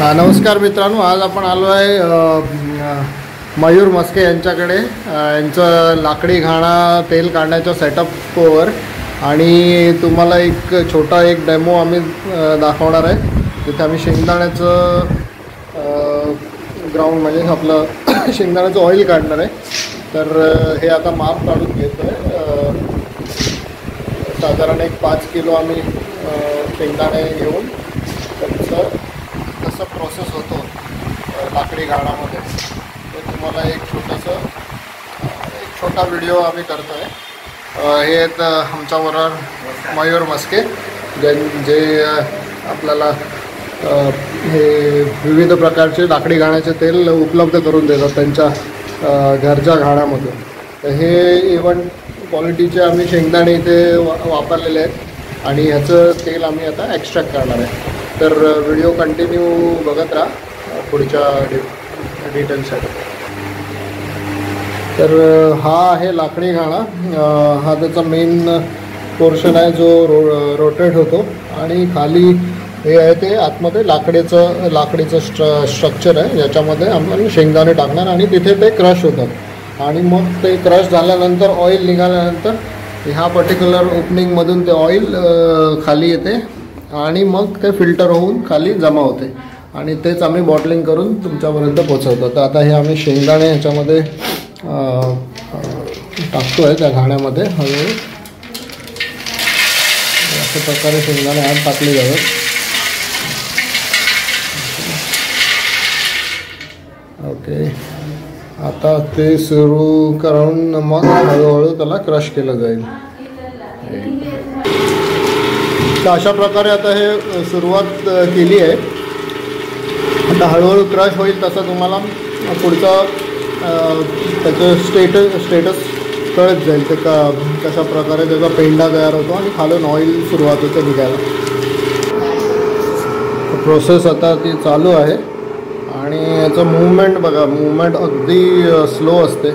नमस्कार मित्रांनो, आज आपण आलो आहे मयूर मस्के यांच्याकडे यांचं लाकडी घाणा तेल काढण्याच्या सेटअपवर आणि तुम्हाला एक छोटा डेमो आम्ही दाखवणार आहे। तिथे आम्ही शेंगदाण्याचं ग्राउंड म्हणजे आपलं शेंगदाण्याचं ऑइल काढणार आहे। तर हे आता माप काढून घेतो आहे। साधारण 5 किलो आम्ही शेंगदाणे घेऊन त्यांचं कसं प्रोसेस होतो लाकडी घाणामध्ये ते तुम्हाला एक छोटा व्हिडिओ आम्ही करतो आहे। हे आहेत आमच्याबरोबर मयूर मस्के जे आपल्याला हे विविध प्रकारचे लाकडी घाण्याचे तेल उपलब्ध करून देतात त्यांच्या घरच्या घाण्यामधून। तर हे इव्हन क्वालिटीचे आम्ही शेंगदाणे इथे वापरलेले आहेत आणि ह्याचं तेल आम्ही आता एक्स्ट्रॅक्ट करणार आहे। तर व्हिडिओ कंटिन्यू बघत राहा पुढच्या डिटेल्ससाठी। तर हा आहे लाकडी घाणा, हा त्याचा मेन पोर्शन आहे जो रोटेट होतो आणि खाली हे आहे ते आतमध्ये लाकडीचं स्ट्रक्चर आहे ज्याच्यामध्ये आपण शेंगदाणे टाकणार आणि तिथे ते क्रश होतात आणि मग ते क्रश झाल्यानंतर ऑइल निघाल्यानंतर ह्या पर्टिक्युलर ओपनिंगमधून ते ऑइल खाली येते आणि मग ते फिल्टर होऊन खाली जमा होते आणि तेच आम्ही बॉटलिंग करून तुमच्यापर्यंत पोचवतो। तर आता हे आम्ही शेंगदाणे ह्याच्यामध्ये टाकतो आहे त्या घाण्यामध्ये। हळूहळू अशा प्रकारे शेंगदाणे आत टाकले जातात। ओके, आता ते सुरू करून मग हळूहळू त्याला क्रश केलं जाईल। तर अशा प्रकारे आता हे सुरुवात केली आहे। आता हळूहळू क्रश होईल तसं तुम्हाला पुढचा त्याचं स्टेटस कळत जाईल ते कशा प्रकारे त्याचा पेंडा तयार होतो आणि खालून ऑइल सुरुवात होते निघायला। प्रोसेस आता ती चालू आहे आणि याचं मूवमेंट बघा, मूवमेंट अगदी स्लो असते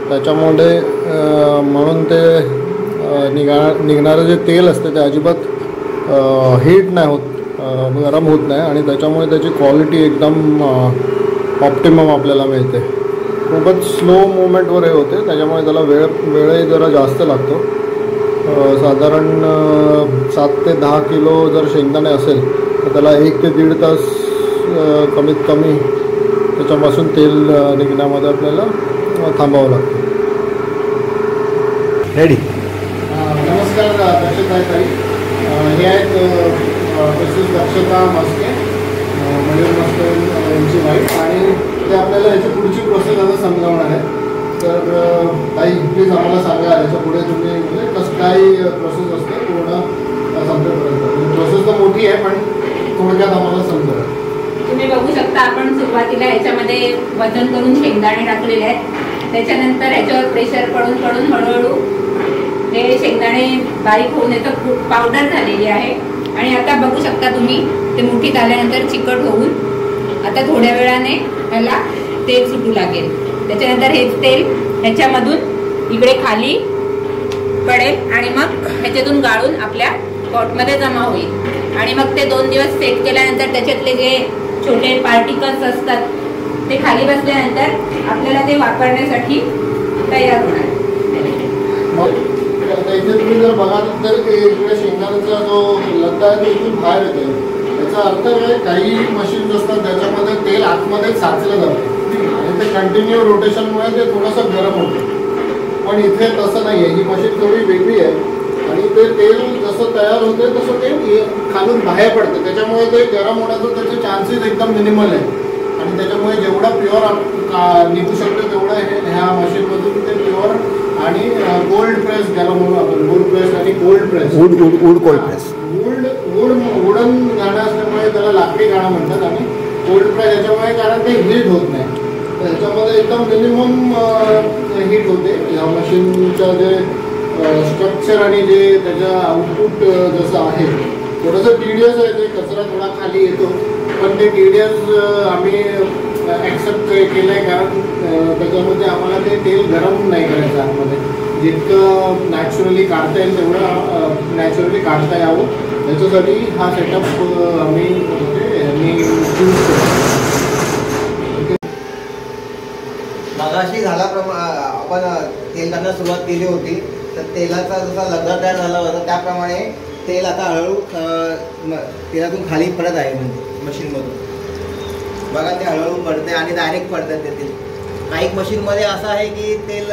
त्याच्यामुळे म्हणून ते निघणारं जे तेल असते ते अजिबात हीट नाही होत, गरम होत नाही आणि त्याच्यामुळे त्याची क्वालिटी एकदम ऑप्टिमम आपल्याला मिळते। खूपच स्लो मूवमेंटवर हे होते त्याच्यामुळे त्याला वेळही जरा जास्त लागतो। साधारण 7 ते 10 किलो जर शेंगदाणे असेल तर त्याला 1 ते 1.5 तास कमीत कमी त्याच्यापासून तेल निघण्यामध्ये आपल्याला थांबावं लागतं। रेडी। नमस्कार दक्षताई, हे आहेत मिसेस दक्षता मस्के, मयूर मस्के यांची वाईफ आणि ते आपल्याला याची पुढची प्रोसेस आता समजावणार आहे। तर ताई प्लीज आम्हाला सांगा याच्या पुढे तुम्ही म्हणजे कसं काय प्रोसेस असते पूर्ण संपेपर्यंत। प्रोसेस तर मोठी आहे पण थोडक्यात आम्हाला समजा। तुम्ही बघू शकता आपण सुरुवातीला याच्यामध्ये वजन करून शेंगदाणे टाकलेले आहेत। त्याच्यानंतर याच्यावर प्रेशर पडून हळूहळू हे शेंगदाणे बारीक होऊन याचं पावडर झालेली आहे आणि आता बघू शकता तुम्ही ते मुठीत आल्यानंतर चिकट होऊन आता थोड्या वेळाने ह्याला तेल सुटू लागेल। त्याच्यानंतर हेच तेल ह्याच्यामधून इकडे खाली पडेल आणि मग ह्याच्यातून गाळून आपल्या पॉटमध्ये जमा होईल आणि मग ते 2 दिवस सेट केल्यानंतर त्याच्यातले जे छोटे पार्टिकल्स असतात ते खाली बसल्यानंतर आपल्याला ते वापरण्यासाठी तयार होणार। इथे तुम्ही जर बघाल तर इकडे शेंगदाण्याचा जो लद्दा आहे तो इथून बाहेर येतो। याचा अर्थ काय, काही मशीन्स असतात त्याच्यामध्ये तेल आतमध्ये साचलं जातं आणि ते कंटिन्यू रोटेशनमुळे ते थोडंसं गरम होतं, पण इथे तसं नाही आहे। ही मशीन थोडी वेगळी आहे आणि ते तेल जसं तयार होते तसं ते खालून बाहेर पडतं त्याच्यामुळे ते गरम होण्याचं त्याचे चान्सेस एकदम मिनिमल आहे आणि त्याच्यामुळे जेवढा प्युअर निघू शकतो तेवढं ह्या मशीनमधून ते प्युअर आणि कोल्ड प्रेस ज्याला म्हणून आपण वूड प्रेस आणि cold press wood cold press wooden गाणं असल्यामुळे त्याला लाकडी गाणं म्हणतात आणि कोल्ड प्रेस याच्यामुळे कारण ते हीट होत नाही त्याच्यामध्ये एकदम मिनिमम हीट होते। ह्या मशीनचं जे स्ट्रक्चर आणि जे त्याचं आउटपुट जसं आहे थोडंसं टीडियस आहे, ते कचरा थोडा खाली येतो पण ते टीडियस आम्ही ॲक्सेप्ट केलं आहे कारण त्याच्यामध्ये आम्हाला ते तेल गरम नाही करायचं आतमध्ये। जितकं नॅचरली काढता येईल तेवढं नॅचरली काढता यावं याच्यासाठी हा सेटअप आम्ही मगाशी आपण तेल टाकण्यास सुरुवात केली होती, तर तेलाचा जसा लगदा तयार झाला होता त्याप्रमाणे तेल आता हळूहळू तेलातून खाली पडत आहे, म्हणजे मशीनमधून बघा ते हळूहळू पडते आणि डायरेक्ट पडतात ते तेल. काही मशीनमध्ये असं आहे की तेल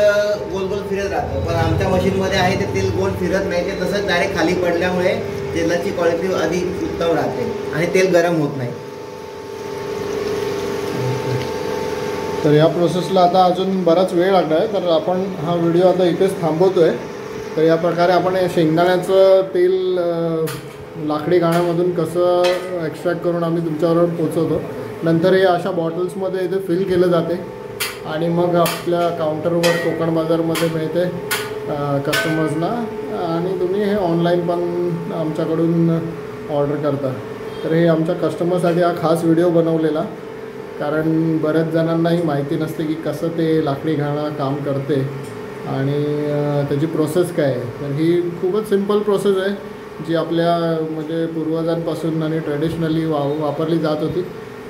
गोल गोल फिरत राहतं, पण आमच्या मशीनमध्ये आहे ते तेल गोल फिरत नाही, ते तसंच डायरेक्ट खाली पडल्यामुळे तेलाची क्वालिटी अधिक उत्तम राहते आणि तेल गरम होत नाही. तर या प्रोसेसला आता अजून बराच वेळ लागणार आहे, तर आपण हा व्हिडिओ आता इथेच थांबवतो आहे. तर या प्रकारे आपण शेंगदाण्याचं तेल लाकडी घाण्यामधून कसं एक्स्ट्रॅक्ट करून आम्ही तुमच्याबरोबर पोचवतो. नंतर हे अशा बॉटल्समध्ये इथे फिल केलं जाते आणि मग आपल्या काउंटरवर कोकण बाजारमध्ये मिळते कस्टमर्सना, आणि तुम्ही हे ऑनलाईन पण आमच्याकडून ऑर्डर करता. तर हे आमच्या कस्टमरसाठी हा खास व्हिडिओ बनवलेला, कारण बऱ्याच जणांनाही माहिती नसते की कसं ते लाकडी घाणं काम करते आणि त्याची प्रोसेस काय आहे. तर ही खूपच सिंपल प्रोसेस आहे जी आपल्या म्हणजे पूर्वजांपासून आणि ट्रेडिशनली वापरली जात होती.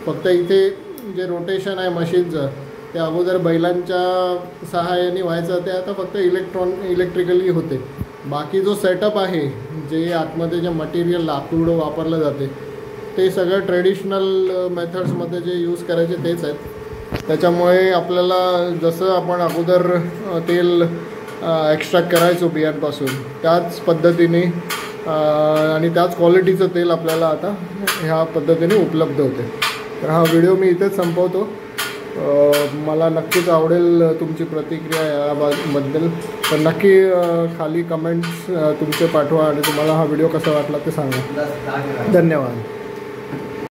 फक्त इथे जे रोटेशन आहे मशीनचं ते अगोदर बैलांच्या सहाय्याने व्हायचं, ते आता फक्त इलेक्ट्रिकली होते. बाकी जो सेटअप आहे, जे आतमध्ये जे मटेरियल लाकूड वापरलं जाते ते सगळं ट्रेडिशनल मेथड्समध्ये जे यूज करायचे तेच आहेत. त्याच्यामुळे आपल्याला जसं आपण अगोदर तेल एक्स्ट्रॅक्ट करायचो बियांपासून त्याच पद्धतीने आणि त्याच क्वालिटीचं तेल आपल्याला आता ह्या पद्धतीने उपलब्ध होते. तर हा व्हिडिओ मी इथेच संपवतो. मला नक्कीच आवडेल तुमची प्रतिक्रिया याबद्दल, तर नक्की खाली कमेंट्स तुमचे पाठवा आणि तुम्हाला हा व्हिडिओ कसा वाटला ते सांगा. धन्यवाद.